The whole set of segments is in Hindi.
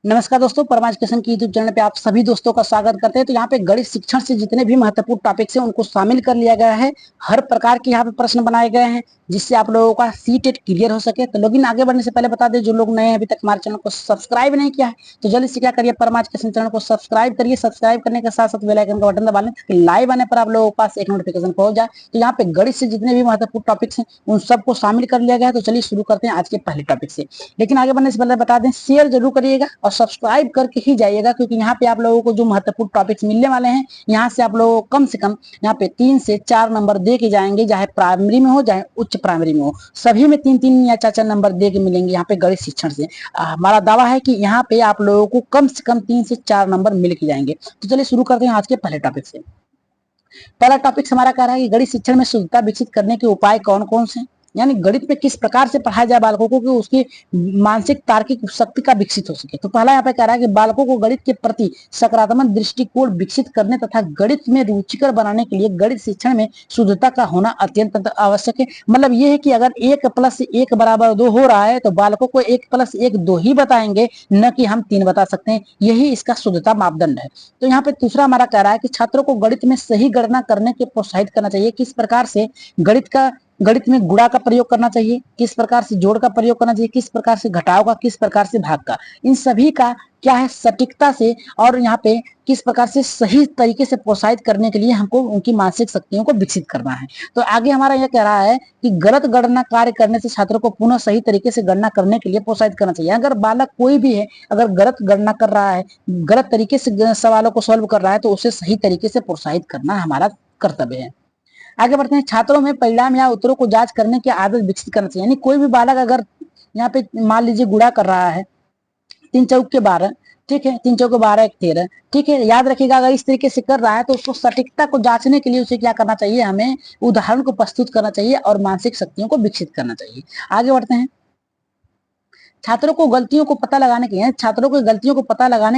नमस्कार दोस्तों, परमा एजुकेशन की यूट्यूब चैनल पे आप सभी दोस्तों का स्वागत करते हैं। तो यहाँ पे गणित शिक्षण से जितने भी महत्वपूर्ण टॉपिक्स हैं उनको शामिल कर लिया गया है। हर प्रकार के यहाँ पे प्रश्न बनाए गए हैं जिससे आप लोगों का सीटेट क्लियर हो सके। तो लेकिन आगे बढ़ने से पहले बता दें, जो लोग नए हैं अभी तक हमारे चैनल को सब्सक्राइब नहीं किया है तो जल्दी से क्या करिए, परमा एजुकेशन चैनल को सब्सक्राइब करिए। सब्सक्राइब करने के साथ साथ बेल आइकन का बटन दबा लें ताकि लाइव आने पर आप लोगों के पास एक नोटिफिकेशन पहुंच जाए। तो यहाँ पे गणित से जितने भी महत्वपूर्ण टॉपिक्स हैं उन सबको शामिल कर लिया गया है। तो चलिए शुरू करते हैं आज के पहले टॉपिक से। लेकिन आगे बढ़ने से पहले बता दें, शेयर जरूर करिएगा और सब्सक्राइब करके ही जाइएगा, क्योंकि यहाँ पे आप लोगों को जो महत्वपूर्ण टॉपिक्स मिलने वाले हैं यहाँ से आप लोगों को कम से कम यहाँ पे 3 से 4 नंबर दे के जाएंगे, चाहे प्राइमरी में हो चाहे उच्च प्राइमरी में हो, सभी में 3-3 या 4-4 नंबर दे के मिलेंगे यहाँ पे गणित शिक्षण से। हमारा दावा है कि यहाँ पे आप लोगों को कम से कम 3 से 4 नंबर मिल के जाएंगे। तो चलिए शुरू करते हैं आज के पहले टॉपिक से। पहला टॉपिक हमारा कह रहा है कि गणित शिक्षण में शुद्धता विकसित करने के उपाय कौन कौन से, यानी गणित में किस प्रकार से पढ़ाया जाए बालकों को कि उसकी मानसिक तार्किक शक्ति का विकसित हो सके। तो पहला यहाँ पे कह रहा है कि बालकों को गणित के प्रति सकारात्मक दृष्टिकोण विकसित करने तथा गणित में रुचिकर बनाने के लिए गणित शिक्षण में शुद्धता का होना अत्यंत आवश्यक है। मतलब ये है कि अगर 1+1 = 2 हो रहा है तो बालकों को 1+1 2 ही बताएंगे, न कि हम 3 बता सकते हैं। यही इसका शुद्धता मापदंड है। तो यहाँ पे दूसरा हमारा कह रहा है कि छात्रों को गणित में सही गणना करने के प्रोत्साहित करना चाहिए। किस प्रकार से गणित में गुणा का प्रयोग करना चाहिए, किस प्रकार से जोड़ का प्रयोग करना चाहिए, किस प्रकार से घटाव का, किस प्रकार से भाग का, इन सभी का क्या है सटीकता से और यहाँ पे किस प्रकार से सही तरीके से प्रोत्साहित करने के लिए हमको उनकी मानसिक शक्तियों को विकसित करना है। तो आगे हमारा यह कह रहा है कि गलत गणना कार्य करने से छात्रों को पुनः सही तरीके से गणना करने के लिए प्रोत्साहित करना चाहिए। अगर बालक कोई भी है अगर गलत गणना कर रहा है, गलत तरीके से सवालों को सॉल्व कर रहा है, तो उसे सही तरीके से प्रोत्साहित करना हमारा कर्तव्य है। आगे बढ़ते हैं, छात्रों में परिणाम या उत्तरों को जांच करने की आदत विकसित करना चाहिए। यानी कोई भी बालक अगर यहाँ पे मान लीजिए गुणा कर रहा है 3 चौक के 12, ठीक है, 3 चौक 12 1 13, ठीक है, याद रखिएगा अगर इस तरीके से कर रहा है तो उसको सटीकता को जांचने के लिए उसे क्या करना चाहिए, हमें उदाहरण को प्रस्तुत करना चाहिए और मानसिक शक्तियों को विकसित करना चाहिए। आगे बढ़ते हैं, छात्रों को गलतियों को पता लगाने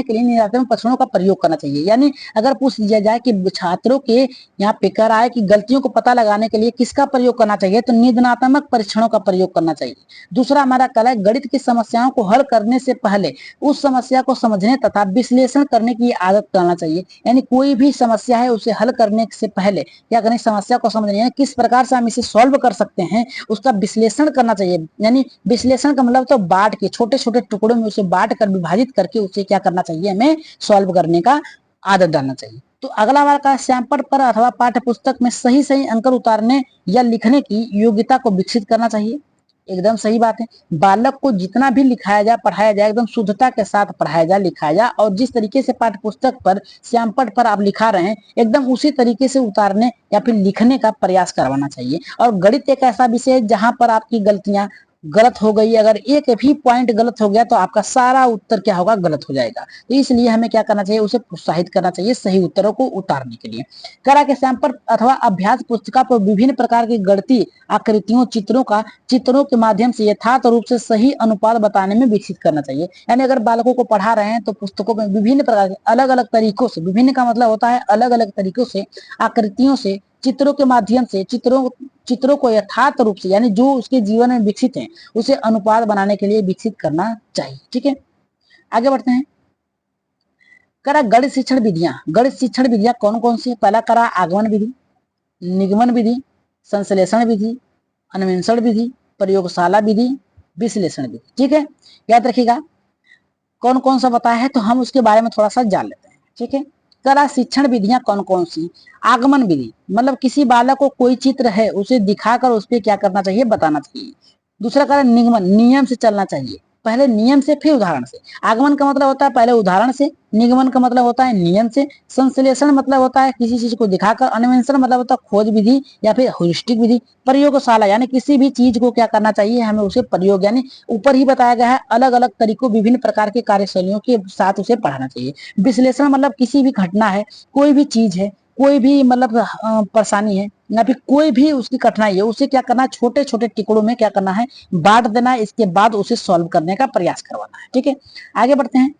के लिए निरात्मक परीक्षणों का प्रयोग करना चाहिए। यानी अगर पूछ लिया जाए कि छात्रों के यहाँ पे कह रहा है कि गलतियों को पता लगाने के लिए किसका प्रयोग करना चाहिए, तो निदानात्मक परीक्षणों का प्रयोग करना चाहिए। दूसरा हमारा कल है, गणित की समस्याओं को हल करने से पहले उस समस्या को समझने तथा विश्लेषण करने की आदत करना चाहिए। यानी कोई भी समस्या है उसे हल करने से पहले क्या करना, समस्या को समझने किस प्रकार से हम इसे सॉल्व कर सकते हैं उसका विश्लेषण करना चाहिए। यानी विश्लेषण का मतलब तो बांट के छोटे छोटे टुकड़ों में उसे बांट कर विभाजित करके उसे क्या करना चाहिए, हमें सॉल्व करने का आदत डालना चाहिए। तो अगला हमारा का सैंपल पर अथवा पाठ्य पुस्तक में सही सही अंक उतारने या लिखने की योग्यता को विकसित करना चाहिए। एकदम सही बात है, बालक को जितना भी लिखाया जाए पढ़ाया जाए एकदम शुद्धता के साथ पढ़ाया जाए लिखाया जाए, और जिस तरीके से पाठ्य पुस्तक पर सैंपल पर आप लिखा रहे हैं एकदम उसी तरीके से उतारने या फिर लिखने का प्रयास करवाना चाहिए। और गणित एक ऐसा विषय है जहां पर आपकी गलतियां गलत हो गई, अगर एक भी पॉइंट गलत हो गया तो आपका सारा उत्तर क्या होगा, गलत हो जाएगा। तो इसलिए हमें क्या करना चाहिए, उसे प्रोत्साहित करना चाहिए सही उत्तरों को उतारने के लिए। करा के सैंपल अथवा अभ्यास पुस्तिका पर विभिन्न प्रकार की गणितीय आकृतियों चित्रों के माध्यम से यथार्थ रूप से सही अनुपात बताने में विकसित करना चाहिए। यानी अगर बालकों को पढ़ा रहे हैं तो पुस्तकों में विभिन्न प्रकार के अलग अलग तरीकों से, विभिन्न का मतलब होता है अलग अलग तरीकों से, आकृतियों से, चित्रों के माध्यम से चित्रों को यथार्थ रूप से यानी जो उसके जीवन में विकसित है उसे अनुपात बनाने के लिए विकसित करना चाहिए। ठीक है, आगे बढ़ते हैं। करा गणित शिक्षण विधियां कौन कौन सी है। पहला करा आगमन विधि, निगमन विधि, संश्लेषण विधि, अन्वेषण विधि, प्रयोगशाला विधि, विश्लेषण विधि। ठीक है, याद रखिएगा कौन कौन सा बताया है तो हम उसके बारे में थोड़ा सा जान लेते हैं। ठीक है, कला शिक्षण विधियां कौन कौन सी। आगमन विधि मतलब किसी बालक को कोई चित्र है उसे दिखाकर उस पर क्या करना चाहिए, बताना चाहिए। दूसरा कला निगमन, नियम से चलना चाहिए, पहले नियम से फिर उदाहरण से। आगमन का मतलब होता है पहले उदाहरण से, निगमन का मतलब होता है नियम से, संश्लेषण मतलब होता है किसी चीज को दिखाकर, अन्वेषण मतलब होता है खोज विधि या फिर ह्यूरिस्टिक विधि, प्रयोगशाला यानी किसी भी चीज को क्या करना चाहिए, हमें उसे प्रयोग यानी ऊपर ही बताया गया है अलग अलग तरीकों विभिन्न प्रकार के कार्यशैलियों के साथ उसे पढ़ाना चाहिए। विश्लेषण मतलब किसी भी घटना है, कोई भी चीज है, कोई भी मतलब परेशानी है या फिर कोई भी उसकी कठिनाई है, उसे क्या करना है छोटे छोटे टुकड़ों में क्या करना है, बांट देना है, इसके बाद उसे सॉल्व करने का प्रयास करवाना है। ठीक है, आगे बढ़ते हैं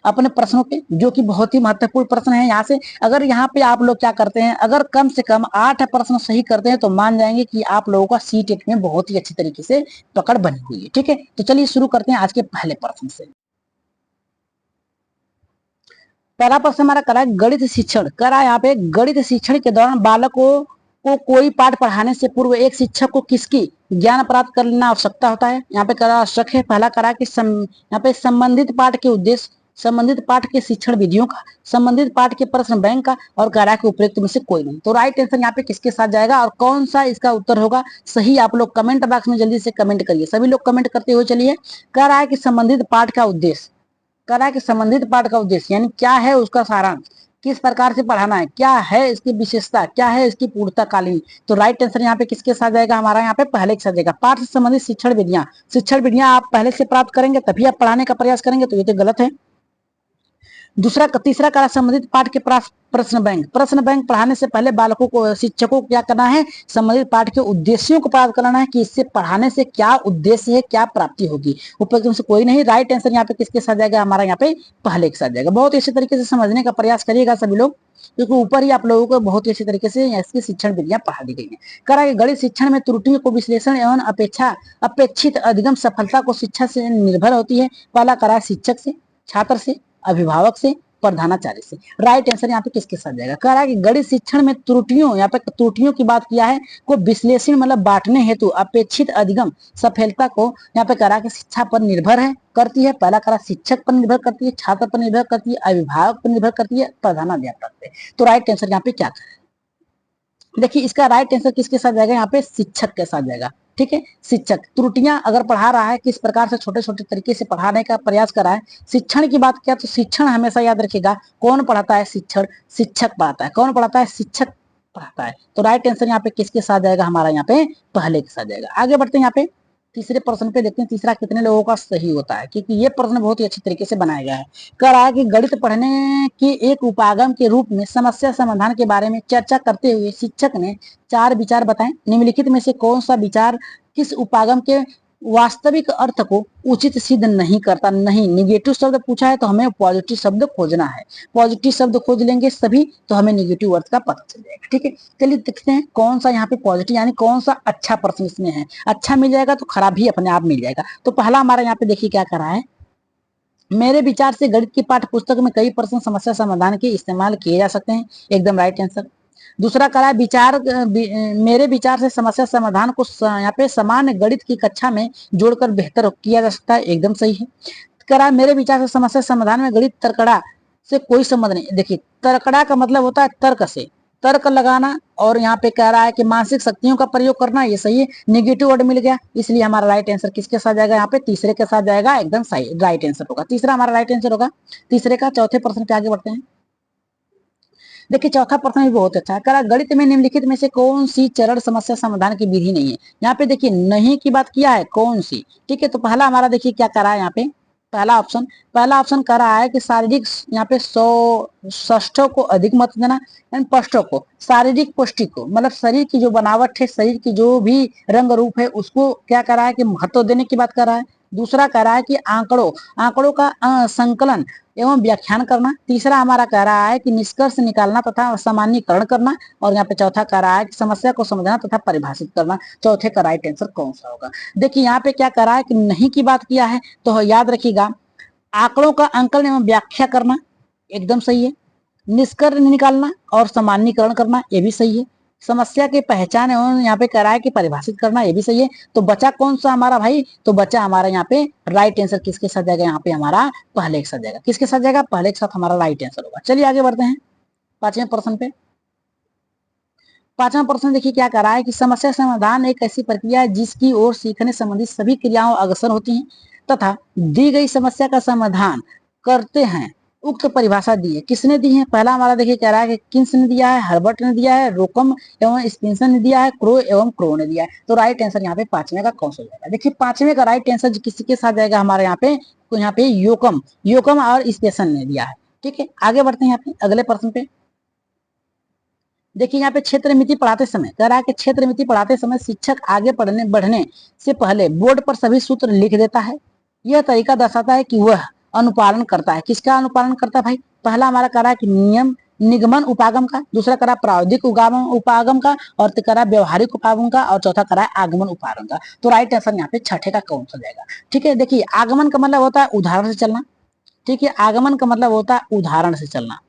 अपने प्रश्नों पे, जो कि बहुत ही महत्वपूर्ण प्रश्न है। यहाँ से अगर यहाँ पे आप लोग क्या करते हैं, अगर कम से कम 8 प्रश्न सही करते हैं तो मान जाएंगे कि आप लोगों का सीटेट में बहुत ही अच्छी तरीके से पकड़ बनी हुई है। ठीक है, तो चलिए शुरू करते हैं आज के पहले प्रश्न से। पहला प्रश्न हमारा करा है गणित शिक्षण, करा यहाँ पे गणित शिक्षण के दौरान बालकों को कोई पाठ पढ़ाने से पूर्व एक शिक्षक को किसकी ज्ञान प्राप्त करना आवश्यकता होता है। यहाँ पे करा आवश्यक है। पहला करा कि यहाँ पे संबंधित पाठ के उद्देश्य, संबंधित पाठ के शिक्षण विधियों का, संबंधित पाठ के प्रश्न बैंक का, और करा के उपयुक्त में से कोई नहीं। तो राइट आंसर यहाँ पे किसके साथ जाएगा और कौन सा इसका उत्तर होगा सही, आप लोग कमेंट बॉक्स में जल्दी से कमेंट करिए। सभी लोग कमेंट करते हुए चलिए। कह रहा है कि संबंधित पाठ का उद्देश्य, करा कि संबंधित पाठ का उद्देश्य यानी क्या है उसका सारांश, किस प्रकार से पढ़ाना है, क्या है इसकी विशेषता, क्या है इसकी पूर्णताकालीन। तो राइट आंसर यहाँ पे किसके साथ जाएगा हमारा, यहाँ पे पहले के साथ जाएगा। पाठ से संबंधित शिक्षण विधियां आप पहले से प्राप्त करेंगे तभी आप पढ़ाने का प्रयास करेंगे, तो ये तो गलत है। तीसरा करा संबंधित पाठ के प्रश्न बैंक, प्रश्न बैंक पढ़ाने से पहले बालकों को, शिक्षकों को क्या करना है, संबंधित पाठ के उद्देश्यों को प्राप्त कराना है कि इससे पढ़ाने से क्या उद्देश्य है, क्या प्राप्ति होगी। उपयुक्त में से कोई नहीं। राइट आंसर यहाँ पे किसके साथ जाएगा हमारा, यहाँ पे पहले के साथ जाएगा। बहुत अच्छे तरीके से समझने का प्रयास करिएगा सभी लोग, क्योंकि ऊपर ही आप लोगों को बहुत ही अच्छे तरीके से इसकी शिक्षण विधियां पढ़ा दी गई है। करा गणित शिक्षण में त्रुटियों को विश्लेषण एवं अपेक्षित अधिगम सफलता को शिक्षा से निर्भर होती है। पहला करा शिक्षक से, छात्र से, अभिभावक से, प्रधानाचार्य से। राइट आंसर यहाँ पे किसके साथ जाएगा, कह रहा है कि गणित शिक्षण में त्रुटियों, यहाँ पे त्रुटियों की बात किया है, को विश्लेषण मतलब बांटने हेतु अपेक्षित अधिगम सफलता को यहाँ पे करा कि शिक्षा पर निर्भर है करती है। पहला करा शिक्षक पर निर्भर करती है, छात्र पर निर्भर करती है, अभिभावक पर निर्भर करती है, प्रधानाध्यापक पे। तो राइट आंसर यहाँ पे क्या है, देखिए इसका राइट आंसर किसके साथ जाएगा, यहाँ पे शिक्षक के साथ जाएगा। ठीक है, शिक्षक त्रुटियां अगर पढ़ा रहा है, किस प्रकार से छोटे छोटे तरीके से पढ़ाने का प्रयास कर रहा है। शिक्षण की बात किया तो शिक्षण हमेशा याद रखिएगा कौन पढ़ाता है, शिक्षण, शिक्षक पढ़ाता है। कौन पढ़ाता है, शिक्षक पढ़ाता है। तो राइट आंसर यहाँ पे किसके साथ जाएगा हमारा, यहाँ पे पहले के साथ जाएगा। आगे बढ़ते हैं यहाँ पे तीसरे प्रश्न पे, देखते हैं तीसरा कितने लोगों का सही होता है, क्योंकि ये प्रश्न बहुत ही अच्छी तरीके से बनाया गया है। कह रहा है कि गणित पढ़ने के एक उपागम के रूप में समस्या समाधान के बारे में चर्चा करते हुए शिक्षक ने 4 विचार बताएं। निम्नलिखित में से कौन सा विचार किस उपागम के वास्तविक अर्थ को उचित सिद्ध नहीं करता। नहीं, निगेटिव शब्द पूछा है तो हमें पॉजिटिव शब्द खोजना है। पॉजिटिव शब्द खोज लेंगे सभी तो हमें निगेटिव अर्थ का पता चल जाएगा। ठीक है, चलिए देखते हैं कौन सा यहाँ पे पॉजिटिव यानी कौन सा अच्छा प्रश्न इसमें है। अच्छा मिल जाएगा तो खराब भी अपने आप मिल जाएगा। तो पहला हमारा यहाँ पे देखिए क्या करा है, मेरे विचार से गणित की पाठ्य पुस्तक में कई प्रश्न समस्या समाधान के इस्तेमाल किए जा सकते हैं। एकदम राइट आंसर। दूसरा करा विचार, मेरे विचार से समस्या समाधान को यहाँ पे सामान्य गणित की कक्षा में जोड़कर बेहतर किया जा सकता है। एकदम सही है। करा मेरे विचार से समस्या समाधान में गणित तर्कड़ा से कोई संबंध नहीं। देखिए तर्कड़ा का मतलब होता है तर्क से, तर्क लगाना, और यहाँ पे कह रहा है कि मानसिक शक्तियों का प्रयोग करना, ये सही है। निगेटिव वर्ड मिल गया, इसलिए हमारा राइट आंसर किसके साथ जाएगा, यहाँ पे तीसरे के साथ जाएगा। एकदम सही राइट आंसर होगा, तीसरा हमारा राइट आंसर होगा तीसरे का। चौथे प्रश्न पे आगे बढ़ते हैं। देखिए चौथा प्रश्न भी बहुत अच्छा है। कह रहा गणित में निम्नलिखित में से कौन सी चरण समस्या समाधान की विधि नहीं है। यहाँ पे देखिए नहीं की बात किया है, कौन सी। ठीक है, तो पहला हमारा देखिए क्या करा है यहाँ पे, पहला ऑप्शन कह रहा है कि शारीरिक, यहाँ पे षष्ठों को अधिक मत देना, यानी पष्ठों को, शारीरिक पुष्टि को, मतलब शरीर की जो बनावट है, शरीर की जो भी रंग रूप है उसको क्या कर रहा है कि महत्व देने की बात कर रहा है। दूसरा कह रहा है कि आंकड़ों का संकलन एवं व्याख्यान करना। तीसरा हमारा कह रहा है कि निष्कर्ष निकालना तथा सामान्यीकरण करना। और यहाँ पे चौथा कह रहा है कि समस्या को समझना तथा परिभाषित करना। चौथे का राइट आंसर कौन सा होगा। देखिए यहाँ पे क्या कह रहा है कि नहीं की बात किया है, तो याद रखिएगा आंकड़ों का अंकलन एवं व्याख्या करना एकदम सही है। निष्कर्ष निकालना और सामान्यीकरण करना ये भी सही है। समस्या की पहचान एवं यहाँ पे कह रहा है कि परिभाषित करना ये भी सही है। तो बचा कौन सा हमारा भाई, तो बचा हमारा यहाँ पे राइट आंसर किसके साथ जाएगा, यहाँ पे हमारा पहले के साथ जाएगा। किसके साथ जाएगा, पहले के साथ हमारा राइट आंसर होगा। चलिए आगे बढ़ते हैं पांचवें प्रश्न पे। पांचवा प्रश्न देखिए क्या कर रहा है कि समस्या समाधान एक ऐसी प्रक्रिया है जिसकी ओर सीखने संबंधित सभी क्रियाओं अग्रसर होती हैं तथा दी गई समस्या का समाधान करते हैं। उक्त परिभाषा दी है, किसने दी है। पहला हमारा देखिए कह रहा है कि किन्स ने दिया है, हर्बर्ट ने दिया है, रोकम एवं स्पिंसन ने दिया है, क्रो एवं क्रो ने दिया है। तो राइट आंसर यहाँ पे पांचवें का कौन सा जाएगा। देखिए पांचवें का राइट आंसर किसी के साथ जाएगा हमारे यहाँ पे, तो यहाँ पे योकम और स्पेसन ने दिया है। ठीक है, आगे बढ़ते हैं यहाँ पे अगले प्रश्न पे। देखिए यहाँ पे क्षेत्र मिति पढ़ाते समय कह रहा है कि क्षेत्र मिति पढ़ाते समय शिक्षक आगे बढ़ने से पहले बोर्ड पर सभी सूत्र लिख देता है। यह तरीका दर्शाता है कि वह अनुपालन करता है। किसका अनुपालन करता है भाई, पहला हमारा कह रहा है कि निगमन उपागम का, दूसरा करा प्रायोगिक उपागम का, और करा व्यवहारिक उपागम का, और चौथा करा आगमन उपागम का। तो राइट आंसर यहाँ पे छठे का कौन सा जाएगा। ठीक है, देखिए आगमन का मतलब होता है उदाहरण से चलना, ठीक है। आगमन का मतलब होता है उदाहरण से चलना।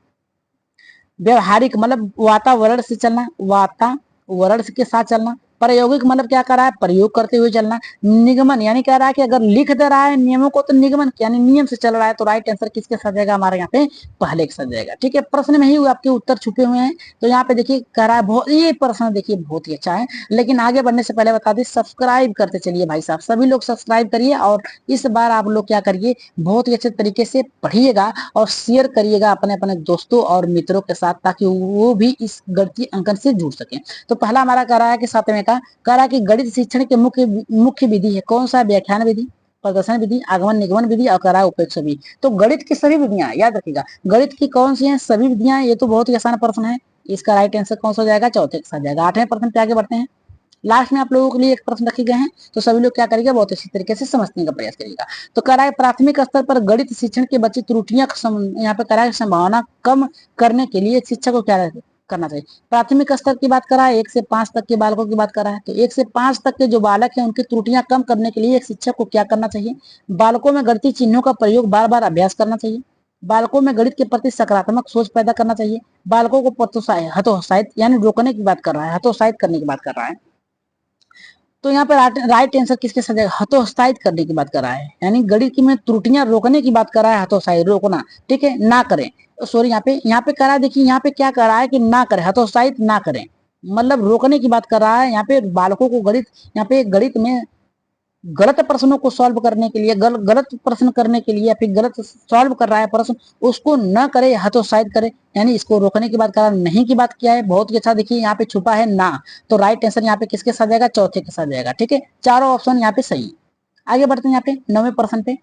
व्यवहारिक मतलब वातावरण से चलना, वातावरण के साथ चलना। प्रायोगिक मतलब क्या कर रहा है, प्रयोग करते हुए चलना। निगमन यानी कह रहा है कि अगर लिख दे रहा है नियमों को तो निगमन यानी नियम से चल रहा है। तो राइट आंसर किसके साथ जाएगा, हमारे यहाँ पे पहले के साथ जाएगा। ठीक है, प्रश्न में ही आपके उत्तर छुपे हुए हैं। तो यहाँ पे देखिए कह रहा है बहुत, ये प्रश्न देखिए बहुत ही अच्छा है। लेकिन आगे बढ़ने से पहले बता दें, सब्सक्राइब करते चलिए भाई साहब, सभी लोग सब्सक्राइब करिए। और इस बार आप लोग क्या करिए, बहुत ही अच्छे तरीके से पढ़िएगा और शेयर करिएगा अपने अपने दोस्तों और मित्रों के साथ, ताकि वो भी इस गणितीय अंकन से जुड़ सके। तो पहला हमारा कह रहा है कि 7वें का कह रहा है कि गणित शिक्षण के मुख्य विधि है कौन सा, व्याख्यान विधि, प्रदर्शन विधि, आगमन निगमन विधि और कह रहा है उपेक्ष विधि। तो गणित की सभी विधियां याद रखिएगा, गणित की कौन सी है, सभी विधियां। ये तो बहुत ही आसान प्रश्न है। इसका राइट आंसर कौन सा हो जाएगा, चौथे के साथ जाएगा। 8वें प्रश्न पे आगे बढ़ते हैं। लास्ट में आप लोगों के लिए एक प्रश्न रखे गए हैं, तो सभी लोग क्या करेंगे, बहुत अच्छी तरीके से समझने का प्रयास करिएगा। तो कह रहा है प्राथमिक स्तर पर गणित शिक्षण के बच्चे त्रुटियां यहाँ पे कह रहा है संभावना कम करने के लिए शिक्षक को क्या करना चाहिए। प्राथमिक स्तर की बात कर रहा है, 1 से 5 तक के बालकों की बात कर रहा है। तो 1 से 5 तक के जो बालक हैं उनकी त्रुटियां कम करने के लिए एक शिक्षक को क्या करना चाहिए, बालकों में गणितीय चिन्हों का प्रयोग बार बार अभ्यास करना चाहिए, बालकों में गणित के प्रति सकारात्मक सोच पैदा करना चाहिए, बालकों को हतोत्साहित यानी रोकने की बात कर रहा है, हतोत्साहित करने की बात कर रहा है। तो यहाँ पे राइट आंसर किसके साथ जाएगा, हतोत्साहित करने की बात कर रहा है, यानी गणित में त्रुटियां रोकने की बात कर रहा है, हतोत्साहित रोकना। ठीक है, ना करें, सॉरी यहाँ पे कर रहा है, देखिए यहाँ पे क्या कर रहा है कि ना करें, हतोत्साहित ना करें मतलब रोकने की बात कर रहा है। यहाँ पे बालकों को गणित, यहाँ पे गणित में गलत प्रश्नों को सॉल्व करने के लिए, गलत प्रश्न करने के लिए या फिर गलत सॉल्व कर रहा है प्रश्न, उसको न करे, हतोत्साहित करे, यानी इसको रोकने की बात कर रहा है, नहीं की बात किया है। बहुत ही अच्छा, देखिए यहाँ पे छुपा है ना। तो राइट आंसर यहाँ पे किसके साथ जाएगा, चौथे के साथ जाएगा। ठीक है, चारों ऑप्शन यहाँ पे सही। आगे बढ़ते हैं यहाँ पे 9वें प्रश्न पे।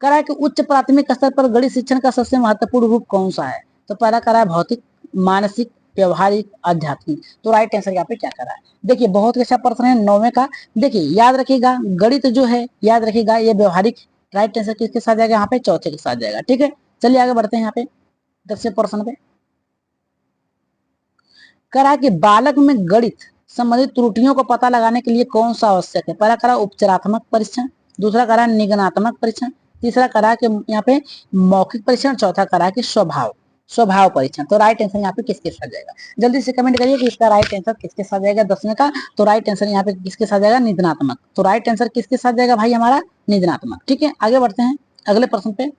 कह रहा है कि उच्च प्राथमिक स्तर पर गणित शिक्षण का सबसे महत्वपूर्ण रूप कौन सा है। तो पहला कह रहा है भौतिक, मानसिक, व्यवहारिक, आध्यात्मिक। तो राइट आंसर यहाँ पे क्या कर रहा है, देखिए बहुत अच्छा प्रश्न है 9वें का। देखिए याद रखिएगा गणित जो है, याद रखिएगा ये व्यवहारिक। राइट आंसर किसके साथ जाएगा, यहाँ पे चौथे के साथ जाएगा। ठीक है, चलिए आगे बढ़ते हैं यहाँ पे 10वें प्रश्न पे। कह रहा है कि बालक में गणित संबंधित त्रुटियों को पता लगाने के लिए कौन सा आवश्यक है। पहला करा उपचारात्मक परीक्षण, दूसरा करा निगमनात्मक परीक्षण, तीसरा करा कि यहाँ पे मौखिक परीक्षण, चौथा करा कि स्वभाव परीक्षण। तो राइट आंसर यहाँ पे किसके साथ जाएगा, जल्दी से कमेंट करिए कि इसका राइट आंसर किसके साथ जाएगा 10वें का। तो राइट आंसर यहाँ पे किसके साथ जाएगा, निगमनात्मक। तो राइट आंसर किसके साथ जाएगा भाई, हमारा निगमनात्मक। ठीक है, आगे बढ़ते हैं अगले प्रश्न पे,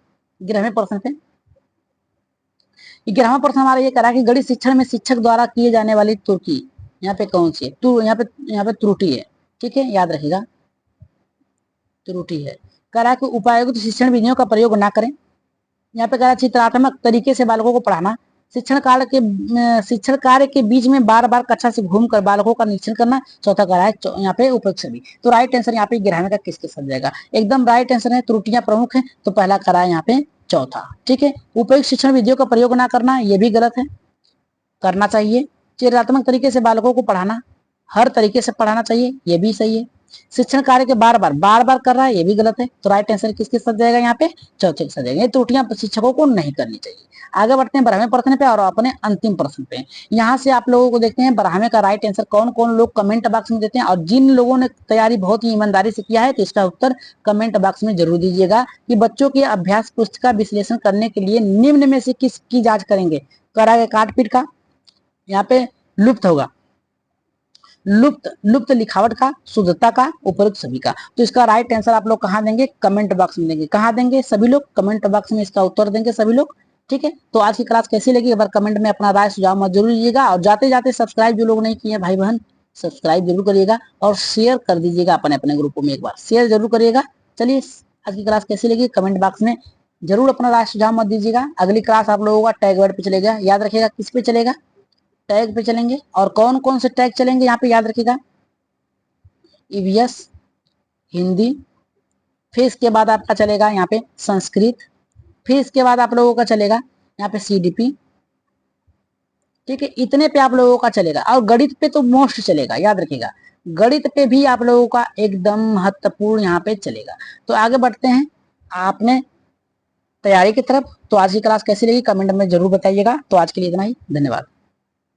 11वें प्रश्न पे। 11वां प्रश्न हमारा ये करा कि गणित शिक्षण में शिक्षक द्वारा किए जाने वाली त्रुटि यहाँ पे कौन सी है, यहाँ पे त्रुटि है। ठीक है, याद रखिएगा त्रुटि है। करा कि उपायुक्त शिक्षण विधियों का प्रयोग ना करें। यहाँ पे करा चित्रात्मक तरीके से बालकों को पढ़ाना, शिक्षण कार्य के बीच में बार बार कक्षा से घूमकर बालकों का निरीक्षण करना, चौथा करा है यहाँ पे उपयुक्त भी। तो राइट आंसर यहाँ पे 11वें का किसके साथ जाएगा, एकदम राइट आंसर है। त्रुटियां प्रमुख है, तो पहला करा है यहाँ पे चौथा। ठीक है, उपयुक्त शिक्षण विधियों का प्रयोग ना करना, ये भी गलत है, करना चाहिए। चित्रात्मक तरीके से बालकों को पढ़ाना, हर तरीके से पढ़ाना चाहिए, ये भी सही है। शिक्षण कार्य के बार बार कर रहा है, ये भी गलत है। तो राइट आंसर किसके साथ जाएगा, यहाँ पे चौथे के साथ जाएगा। ये त्रुटियां शिक्षकों को नहीं करनी चाहिए। आगे बढ़ते हैं 12वें प्रश्न पे और अपने अंतिम प्रश्न पे। यहाँ से आप लोगों को देखते हैं 12वें का राइट आंसर कौन कौन लोग कमेंट बॉक्स में देते हैं, और जिन लोगों ने तैयारी बहुत ही ईमानदारी से किया है तो इसका उत्तर कमेंट बॉक्स में जरूर दीजिएगा कि बच्चों की अभ्यास पुस्तिका विश्लेषण करने के लिए निम्न में से किसकी जांच करेंगे। करागे काटपीट का, यहाँ पे लुप्त होगा, लुप्त लिखावट का, शुद्धता का, उपयुक्त सभी का। तो इसका राइट आंसर आप लोग कहाँ देंगे, कमेंट बॉक्स में देंगे। कहाँ देंगे, सभी लोग कमेंट बॉक्स में इसका उत्तर देंगे सभी लोग। ठीक है, तो आज की क्लास कैसी लगी एक बार कमेंट में अपना राय सुझाव मत जरूर दीजिएगा, और जाते जाते सब्सक्राइब जो लोग नहीं किए भाई बहन सब्सक्राइब जरूर करिएगा और शेयर कर दीजिएगा अपने अपने ग्रुपों में, एक बार शेयर जरूर करिएगा। चलिए, आज की क्लास कैसी लगी कमेंट बॉक्स में जरूर अपना राय सुझाव मत दीजिएगा। अगली क्लास आप लोगों का टैग वर्ड पे चलेगा, याद रखिएगा किस पे चलेगा, टैग पे चलेंगे। और कौन कौन से टैग चलेंगे यहाँ पे याद रखिएगा, ईवीएस, हिंदी, फिर इसके बाद आपका चलेगा यहाँ पे संस्कृत, फिर इसके बाद आप लोगों का चलेगा यहाँ पे सीडीपी। ठीक है, इतने पे आप लोगों का चलेगा, और गणित पे तो मोस्ट चलेगा, याद रखिएगा गणित पे भी आप लोगों का एकदम महत्वपूर्ण यहाँ पे चलेगा। तो आगे बढ़ते हैं आपने तैयारी की तरफ। तो आज की क्लास कैसी लगी कमेंट में जरूर बताइएगा। तो आज के लिए इतना ही, धन्यवाद।